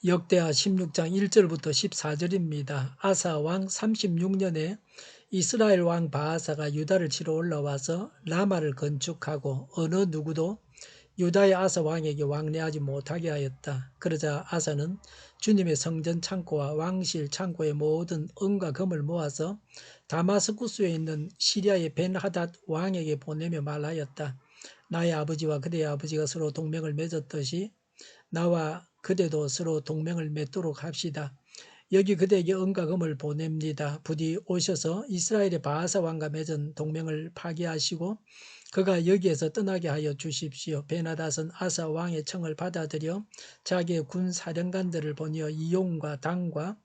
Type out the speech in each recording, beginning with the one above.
역대하 16장 1절부터 14절입니다. 아사 왕 36년에 이스라엘 왕 바하사가 유다를 치러 올라와서 라마를 건축하고 어느 누구도 유다의 아사 왕에게 왕래하지 못하게 하였다. 그러자 아사는 주님의 성전 창고와 왕실 창고의 모든 은과 금을 모아서 다마스쿠스에 있는 시리아의 벤하닷 왕에게 보내며 말하였다. 나의 아버지와 그대의 아버지가 서로 동맹을 맺었듯이 나와 그대도 서로 동맹을 맺도록 합시다. 여기 그대에게 은과 금을 보냅니다. 부디 오셔서 이스라엘의 바하사 왕과 맺은 동맹을 파기하시고 그가 여기에서 떠나게 하여 주십시오. 베나닷은 아사 왕의 청을 받아들여 자기의 군 사령관들을 보내어 이용과 당과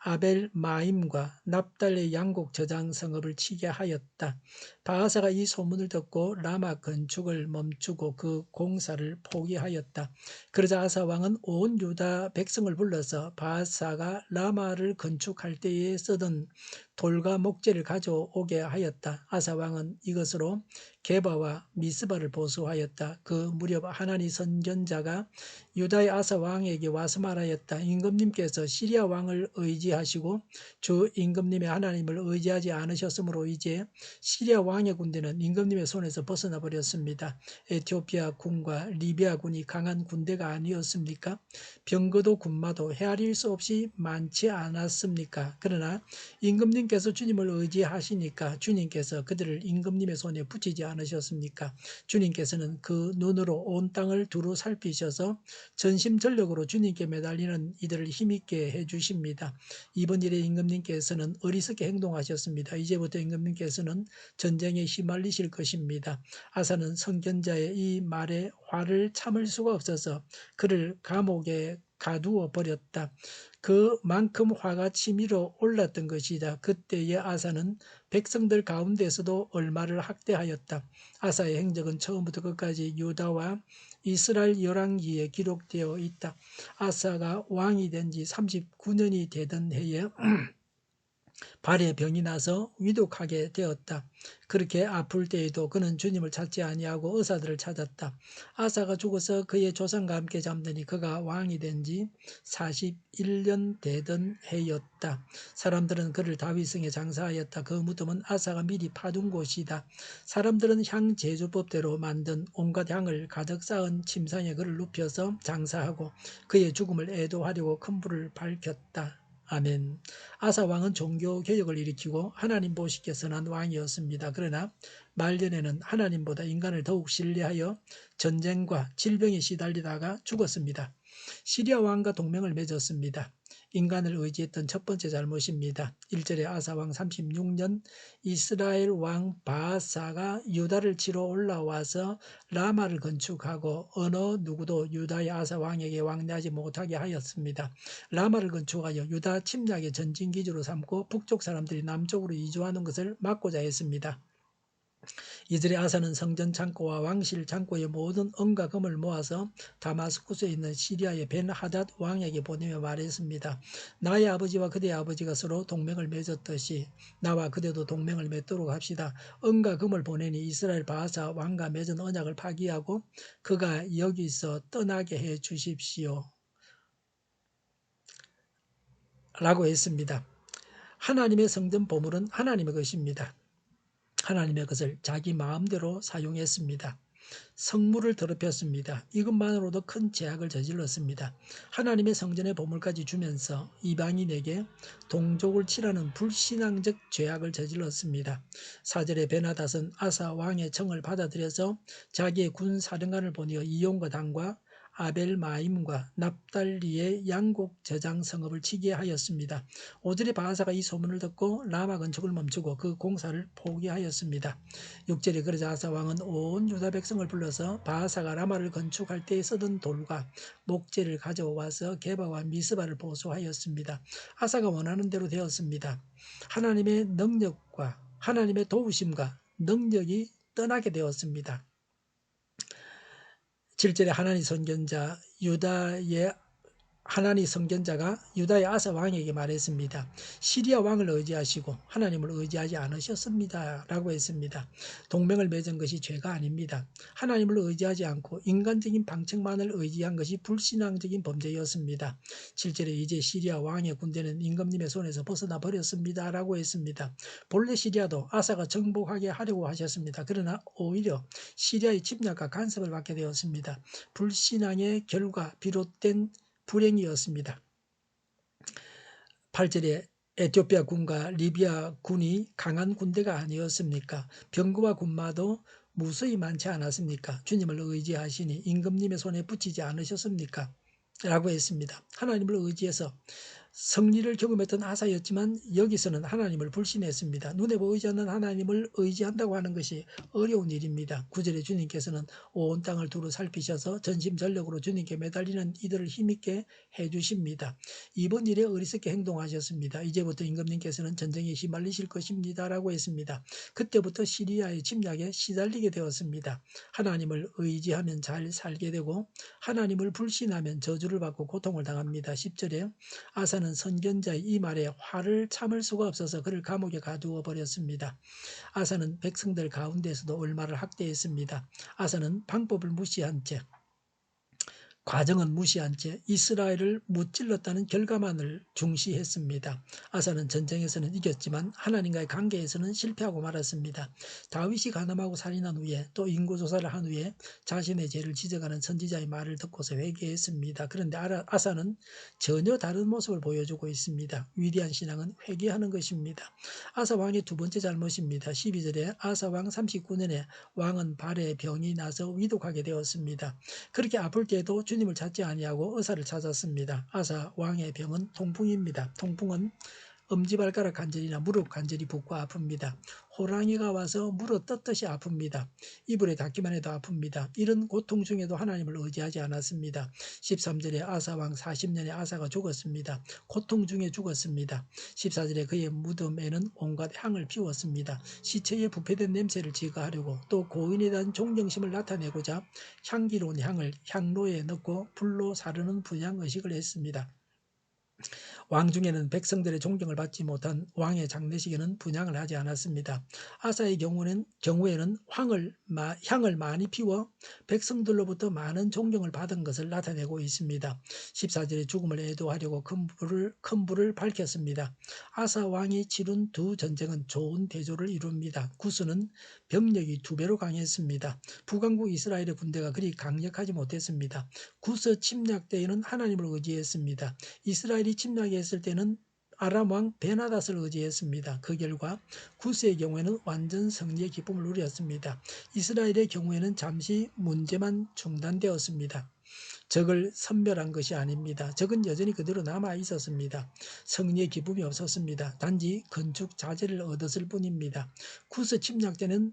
아벨 마임과 납달의 양곡 저장 성읍을 치게 하였다. 바하사가 이 소문을 듣고 라마 건축을 멈추고 그 공사를 포기하였다. 그러자 아사 왕은 온 유다 백성을 불러서 바하사가 라마를 건축할 때에 쓰던 돌과 목재를 가져오게 하였다. 아사 왕은 이것으로 게바와 미스바를 보수하였다. 그 무렵 하나니 선견자가 유다의 아사 왕에게 와서 말하였다. 임금님께서 시리아 왕을 의지하시고 주 임금님의 하나님을 의지하지 않으셨으므로 이제 시리아 왕의 군대는 임금님의 손에서 벗어나 버렸습니다. 에티오피아 군과 리비아 군이 강한 군대가 아니었습니까? 병거도 군마도 헤아릴 수 없이 많지 않았습니까? 그러나 임금님께서 주님을 의지하시니까 주님께서 그들을 임금님의 손에 붙이지 않으셨습니까? 주님께서는 그 눈으로 온 땅을 두루 살피셔서 전심전력으로 주님께 매달리는 이들을 힘있게 해주십니다. 이번 일에 임금님께서는 어리석게 행동하셨습니다. 이제부터 임금님께서는 전쟁에 휘말리실 것입니다. 아사는 선견자의 이 말에 화를 참을 수가 없어서 그를 감옥에 가두어 버렸다. 그만큼 화가 치밀어 올랐던 것이다. 그때의 아사는 백성들 가운데서도 얼마를 학대하였다. 아사의 행적은 처음부터 끝까지 유다와 이스라엘 열왕기에 기록되어 있다. 아사가 왕이 된 지 39년이 되던 해에 발에 병이 나서 위독하게 되었다. 그렇게 아플 때에도 그는 주님을 찾지 아니하고 의사들을 찾았다. 아사가 죽어서 그의 조상과 함께 잠드니 그가 왕이 된 지 41년 되던 해였다. 사람들은 그를 다윗성에 장사하였다. 그 무덤은 아사가 미리 파둔 곳이다. 사람들은 향 제조법대로 만든 온갖 향을 가득 쌓은 침상에 그를 눕혀서 장사하고 그의 죽음을 애도하려고 큰 불을 밝혔다. 아멘. 아사 왕은 종교 개혁을 일으키고 하나님 보시기에 선한 왕이었습니다. 그러나 말년에는 하나님보다 인간을 더욱 신뢰하여 전쟁과 질병에 시달리다가 죽었습니다. 시리아 왕과 동맹을 맺었습니다. 인간을 의지했던 첫 번째 잘못입니다. 1절에 아사 왕 36년 이스라엘 왕 바하사가 유다를 치러 올라와서 라마를 건축하고 어느 누구도 유다의 아사 왕에게 왕래하지 못하게 하였습니다. 라마를 건축하여 유다 침략의 전진기지로 삼고 북쪽 사람들이 남쪽으로 이주하는 것을 막고자 했습니다. 이들의 아사는 성전 창고와 왕실 창고의 모든 은과 금을 모아서 다마스쿠스에 있는 시리아의 벤하닷 왕에게 보내며 말했습니다. 나의 아버지와 그대의 아버지가 서로 동맹을 맺었듯이 나와 그대도 동맹을 맺도록 합시다. 은과 금을 보내니 이스라엘 바하사 왕과 맺은 언약을 파기하고 그가 여기서 떠나게 해 주십시오. 라고 했습니다. 하나님의 성전 보물은 하나님의 것입니다. 하나님의 것을 자기 마음대로 사용했습니다. 성물을 더럽혔습니다. 이것만으로도 큰 죄악을 저질렀습니다. 하나님의 성전의 보물까지 주면서 이방인에게 동족을 치라는 불신앙적 죄악을 저질렀습니다. 4절에 베나닷은 아사 왕의 청을 받아들여서 자기의 군 사령관을 보내어 이용과 당과 아벨마임과 납달리의 양곡 저장 성읍을 치게 하였습니다. 5절에 바하사가 이 소문을 듣고 라마 건축을 멈추고 그 공사를 포기하였습니다. 6절에 그러자 아사 왕은 온 유다 백성을 불러서 바하사가 라마를 건축할 때 쓰던 돌과 목재를 가져와서 게바와 미스바를 보수하였습니다. 아사가 원하는 대로 되었습니다. 하나님의 능력과 하나님의 도우심과 능력이 떠나게 되었습니다. 7절에 하나님 선견자 유다의 하나니 선견자가 유다의 아사 왕에게 말했습니다. 시리아 왕을 의지하시고 하나님을 의지하지 않으셨습니다. 라고 했습니다. 동맹을 맺은 것이 죄가 아닙니다. 하나님을 의지하지 않고 인간적인 방책만을 의지한 것이 불신앙적인 범죄였습니다. 7절에 이제 시리아 왕의 군대는 임금님의 손에서 벗어나 버렸습니다. 라고 했습니다. 본래 시리아도 아사가 정복하게 하려고 하셨습니다. 그러나 오히려 시리아의 침략과 간섭을 받게 되었습니다. 불신앙의 결과 비롯된 불행이었습니다. 8절에 에티오피아 군과 리비아 군이 강한 군대가 아니었습니까? 병거와 군마도 무수히 많지 않았습니까? 주님을 의지하시니 임금님의 손에 붙이지 않으셨습니까? 라고 했습니다. 하나님을 의지해서 승리를 경험했던 아사였지만 여기서는 하나님을 불신했습니다. 눈에 보이지 않는 하나님을 의지한다고 하는 것이 어려운 일입니다. 9절에 주님께서는 온 땅을 두루 살피셔서 전심전력으로 주님께 매달리는 이들을 힘있게 해주십니다. 이번 일에 어리석게 행동하셨습니다. 이제부터 임금님께서는 전쟁에 휘말리실 것입니다. 라고 했습니다. 그때부터 시리아의 침략에 시달리게 되었습니다. 하나님을 의지하면 잘 살게 되고 하나님을 불신하면 저주를 받고 고통을 당합니다. 10절에 아사는 선견자의 이 말에 화를 참을 수가 없어서 그를 감옥에 가두어 버렸습니다. 아사는 백성들 가운데서도 얼마를 학대했습니다. 아사는 방법을 무시한 채 과정은 무시한 채 이스라엘을 무찔렀다는 결과만을 중시했습니다. 아사는 전쟁에서는 이겼지만 하나님과의 관계에서는 실패하고 말았습니다. 다윗이 간음하고 살인한 후에 또 인구조사를 한 후에 자신의 죄를 지적하는 선지자의 말을 듣고서 회개했습니다. 그런데 아사는 전혀 다른 모습을 보여주고 있습니다. 위대한 신앙은 회개하는 것입니다. 아사 왕의 두 번째 잘못입니다. 12절에 아사 왕 39년에 왕은 발에 병이 나서 위독하게 되었습니다. 그렇게 아플 때에도 주님을 찾지 아니하고 의사를 찾았습니다. 아사 왕의 병은 통풍입니다. 통풍은 엄지발가락 관절이나 무릎 관절이 붓고 아픕니다. 호랑이가 와서 물어 뜯듯이 아픕니다. 이불에 닿기만 해도 아픕니다. 이런 고통 중에도 하나님을 의지하지 않았습니다. 13절에 아사왕 40년에 아사가 죽었습니다. 고통 중에 죽었습니다. 14절에 그의 무덤에는 온갖 향을 피웠습니다. 시체의 부패된 냄새를 제거하려고 또 고인에 대한 존경심을 나타내고자 향기로운 향을 향로에 넣고 불로 사르는 분향의식을 했습니다. 왕 중에는 백성들의 존경을 받지 못한 왕의 장례식에는 분향을 하지 않았습니다. 아사의 경우에는 향을 많이 피워 백성들로부터 많은 존경을 받은 것을 나타내고 있습니다. 14절에 죽음을 애도하려고 큰 불을 밝혔습니다. 아사 왕이 치룬 두 전쟁은 좋은 대조를 이룹니다. 구스는 병력이 2배로 강했습니다. 북왕국 이스라엘의 군대가 그리 강력하지 못했습니다. 구스 침략 때에는 하나님을 의지했습니다. 이스라엘이 침략했을 때는 아람 왕 베나닷을 의지했습니다. 그 결과 구스의 경우에는 완전 승리의 기쁨을 누렸습니다. 이스라엘의 경우에는 잠시 문제만 중단되었습니다. 적을 섬멸한 것이 아닙니다. 적은 여전히 그대로 남아 있었습니다. 승리의 기쁨이 없었습니다. 단지 건축 자재를 얻었을 뿐입니다. 구스 침략 때는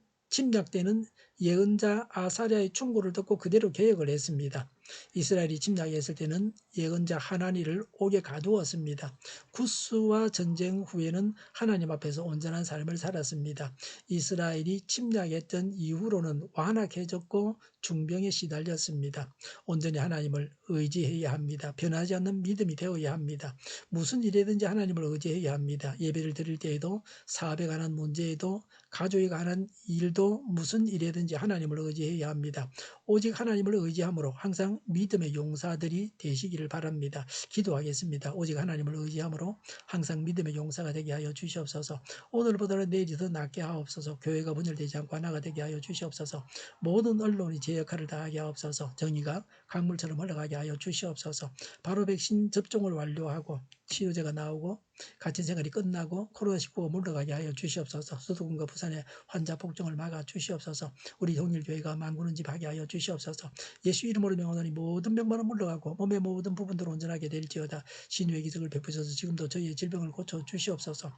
예언자 아사랴의 충고를 듣고 그대로 개혁을 했습니다. 이스라엘이 침략했을 때는 예언자 하나니를 옥에 가두었습니다. 구스와 전쟁 후에는 하나님 앞에서 온전한 삶을 살았습니다. 이스라엘이 침략했던 이후로는 완악해졌고 중병에 시달렸습니다. 온전히 하나님을 의지해야 합니다. 변하지 않는 믿음이 되어야 합니다. 무슨 일이든지 하나님을 의지해야 합니다. 예배를 드릴 때에도 사업에 관한 문제에도 가족에 관한 일도 무슨 일이든지 하나님을 의지해야 합니다. 오직 하나님을 의지함으로 항상 믿음의 용사들이 되시기를 바랍니다. 기도하겠습니다. 오직 하나님을 의지함으로 항상 믿음의 용사가 되게 하여 주시옵소서. 오늘보다는 내일이 더 낫게 하옵소서. 교회가 분열되지 않고 하나가 되게 하여 주시옵소서. 모든 언론이 제 역할을 다하게 하옵소서. 정의가 강물처럼 흘러가게 하여 주시옵소서. 바로 백신 접종을 완료하고 치료제가 나오고 갇힌 생활이 끝나고 코로나19가 물러가게 하여 주시옵소서. 수도권과 부산의 환자 폭증을 막아 주시옵소서. 우리 동일교회가 만군은집하게 하여 주시옵소서. 예수 이름으로 명하노니 모든 병만은 물러가고 몸의 모든 부분들 온전하게 될지어다. 신유의 기적을 베푸셔서 지금도 저희의 질병을 고쳐 주시옵소서.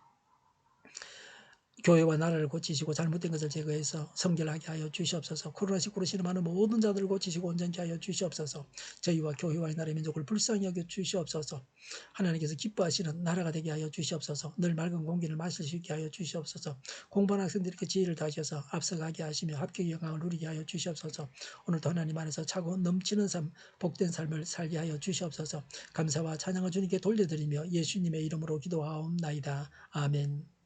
교회와 나라를 고치시고 잘못된 것을 제거해서 성결하게 하여 주시옵소서. 코로나19로 신음하는 모든 자들을 고치시고 온전케 하여 주시옵소서. 저희와 교회와 이 나라의 민족을 불쌍히 여겨 주시옵소서. 하나님께서 기뻐하시는 나라가 되게 하여 주시옵소서. 늘 맑은 공기를 마실 수 있게 하여 주시옵소서. 공부하는 학생들에게 지혜를 다하셔서 앞서가게 하시며 합격의 영광을 누리게 하여 주시옵소서. 오늘도 하나님 안에서 차고 넘치는 삶, 복된 삶을 살게 하여 주시옵소서. 감사와 찬양을 주님께 돌려드리며 예수님의 이름으로 기도하옵나이다. 아멘.